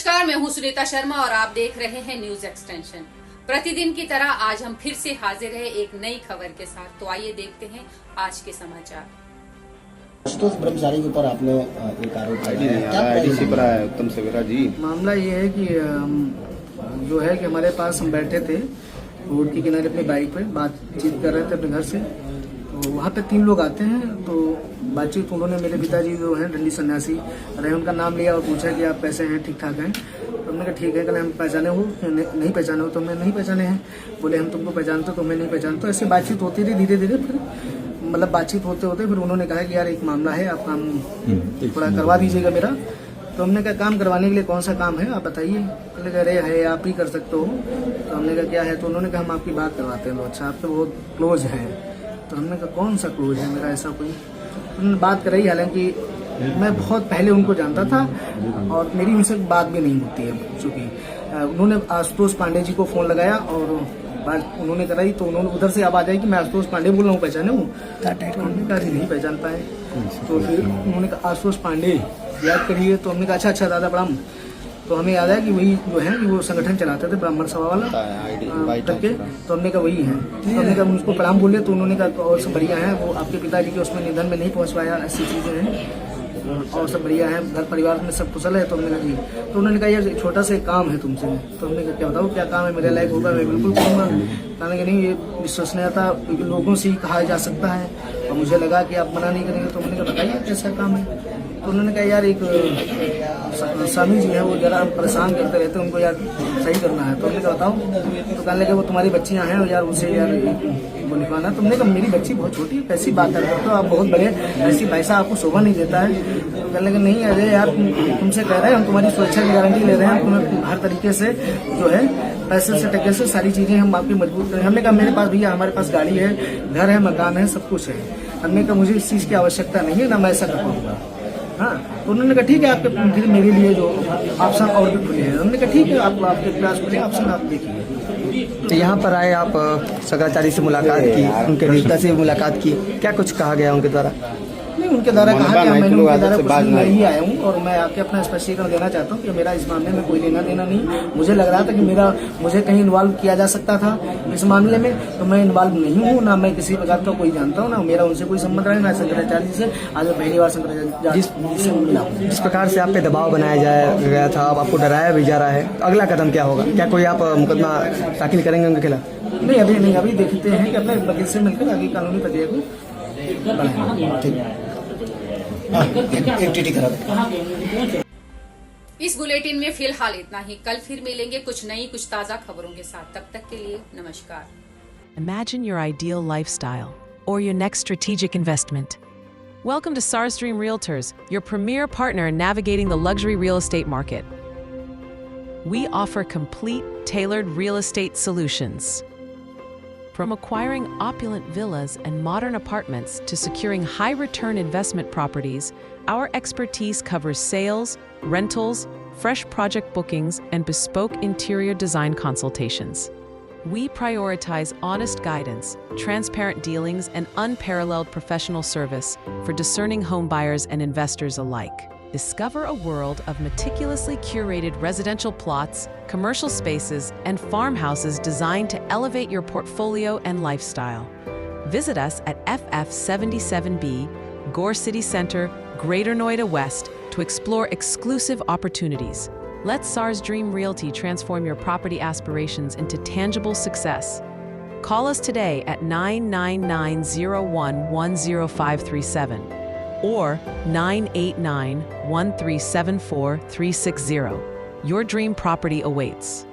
नमस्कार, मैं हूं सुनीता शर्मा और आप देख रहे हैं न्यूज एक्सटेंशन। प्रतिदिन की तरह आज हम फिर से हाजिर हैं एक नई खबर के साथ। तो आइए देखते हैं आज के समाचार। आशुतोष ब्रह्मचारी के ऊपर आपने एक आरोप आईडीसी पर आया उत्तम सवेरा जी। मामला ये है कि जो है कि हमारे पास हम बैठे थे रोड के किनारे अपनी बाइक पे बातचीत कर रहे थे अपने घर से। तो वहाँ पे 3 लोग आते हैं। तो बातचीत उन्होंने मेरे पिताजी जो हैं दंडी सन्यासी रहे, उनका नाम लिया और पूछा कि आप कैसे हैं, ठीक ठाक हैं। तो हमने कहा ठीक है, कल हम पहचाने हो नहीं पहचाने हो। तो हमें नहीं पहचाने हैं। बोले हम तुमको पहचानते तो हमें नहीं पहचानते। तो ऐसी बातचीत होती रही धीरे धीरे। फिर मतलब बातचीत होते होते फिर उन्होंने कहा कि यार एक मामला है, आप काम थोड़ा करवा दीजिएगा मेरा। तो हमने कहा काम करवाने के लिए कौन सा काम है आप बताइए। बोले कह रहे है आप ही कर सकते हो। तो हमने कहा क्या है। तो उन्होंने कहा हम आपकी बात करवाते हैं। तो अच्छा, आप तो बहुत क्लोज हैं। तो हमने कहा कौन सा क्लोज है मेरा, ऐसा कोई। उन्होंने बात कराई, हालांकि मैं बहुत पहले उनको जानता था और मेरी उनसे बात भी नहीं होती है। चूँकि उन्होंने आशुतोष पांडे जी को फ़ोन लगाया और बात उन्होंने कराई। तो उन्होंने उधर से आवाज़ आई कि मैं आशुतोष पांडे बोल रहा हूँ, पहचाने हूँ। तो हमने कहा नहीं पहचान पाए। तो फिर उन्होंने कहा आशुतोष पांडे याद करिए। तो हमने कहा अच्छा दादा प्रणाम। तो हमें याद है कि वही जो है कि वो संगठन चलाते थे ब्राह्मण सभा वाला करके। तो हमने कहा वही है। तो हमने कहा उनको प्रणाम बोले। तो उन्होंने कहा और सब बढ़िया है, वो आपके पिताजी के उसमें निधन में नहीं पहुंच पाया, ऐसी चीज़ें हैं और सब बढ़िया है, घर परिवार में सब कुशल है। तो हमने कहा जी। तो उन्होंने कहा यार छोटा सा काम है तुमसे। तो हमने कहा क्या बताओ क्या काम है, मेरे लायक होगा मैं बिल्कुल करूँगा। कहने कि नहीं, ये विश्वसनीयता लोगों से ही कहा जा सकता है और मुझे लगा कि आप मना नहीं करेंगे। तो हमने कहा बताइए कैसा काम है। तो उन्होंने कहा यार एक स्वामी जी है, वो जरा परेशान करते रहते हैं, उनको यार सही करना है। तो हमने कहा बताओ। तो कहने लगे वो तुम्हारी बच्चियां हैं और यार उनसे यार वो निकालना। तुमने कहा मेरी बच्ची बहुत छोटी है, कैसी बात करते हो आप, बहुत बड़े, ऐसी पैसा आपको शोभा नहीं देता है। तो कहने लगे नहीं अरे यार तुमसे कह रहे हैं, हम तुम्हारी सुरक्षा की गारंटी ले रहे हैं, तुम्हें हर तरीके से जो है पैसे से टके से सारी चीजें हम आपकी मजबूत करें। हमने कहा मेरे पास भैया हमारे पास गाड़ी है, घर है, मकान है, सब कुछ है। हमने कहा मुझे इस चीज़ की आवश्यकता नहीं है, ना मैं ऐसा कर पाऊंगा। हाँ, तो उन्होंने कहा ठीक है, आपके फिर मेरे लिए जो ऑप्शन और भी खुले हैं। हमने कहा ठीक है, आप आपके प्रयास खुले ऑप्शन आप देखिए। तो यहाँ पर आए आप शंकराचार्य से मुलाकात की, उनके नेता से मुलाकात की, क्या कुछ कहा गया उनके द्वारा? नहीं, उनके द्वारा कहा कि मैंने उनके द्वारा कुछ नहीं आया हूँ और मैं आके अपना स्पष्टीकरण देना चाहता हूँ कि मेरा इस मामले में कोई लेना देना नहीं। मुझे लग रहा था कि मुझे कहीं इन्वॉल्व किया जा सकता था इस मामले में, तो मैं इन्वॉल्व नहीं हूँ, ना मैं किसी प्रकार का कोई जानता हूँ, ना मेरा उनसे कोई संबंध रहा है, ना शंकराचार्य जी से आज मैं पहली बार शंकराचार्य से मिला हूँ। जिस प्रकार से आप पे दबाव बनाया गया था, अब आपको डराया भी जा रहा है, अगला कदम क्या होगा? क्या कोई आप मुकदमा दाखिल करेंगे उनके खिलाफ? नहीं, अभी नहीं, अभी देखते हैं कि अपने वकील से मिलकर आगे कानूनी प्रक्रिया को बढ़ाएंगे। ठीक है। इस बुलेटिन में फिलहाल इतना ही। कल फिर मिलेंगे कुछ नई कुछ ताजा खबरों के साथ। तब तक के लिए नमस्कार। Imagine your ideal lifestyle or your next strategic investment. Welcome to SARS Dream Realtors, your premier partner in navigating the luxury real estate market. We offer complete, tailored real estate solutions. From acquiring opulent villas and modern apartments to securing high-return investment properties, our expertise covers sales, rentals, fresh project bookings, and bespoke interior design consultations. We prioritize honest guidance, transparent dealings, and unparalleled professional service for discerning home buyers and investors alike. Discover a world of meticulously curated residential plots, commercial spaces, and farmhouses designed to elevate your portfolio and lifestyle. Visit us at FF77B, Gore City Center, Greater Noida West, to explore exclusive opportunities. Let SARS Dream Realty transform your property aspirations into tangible success. Call us today at 999-01-10537 or 989-1374-360. Your dream property awaits.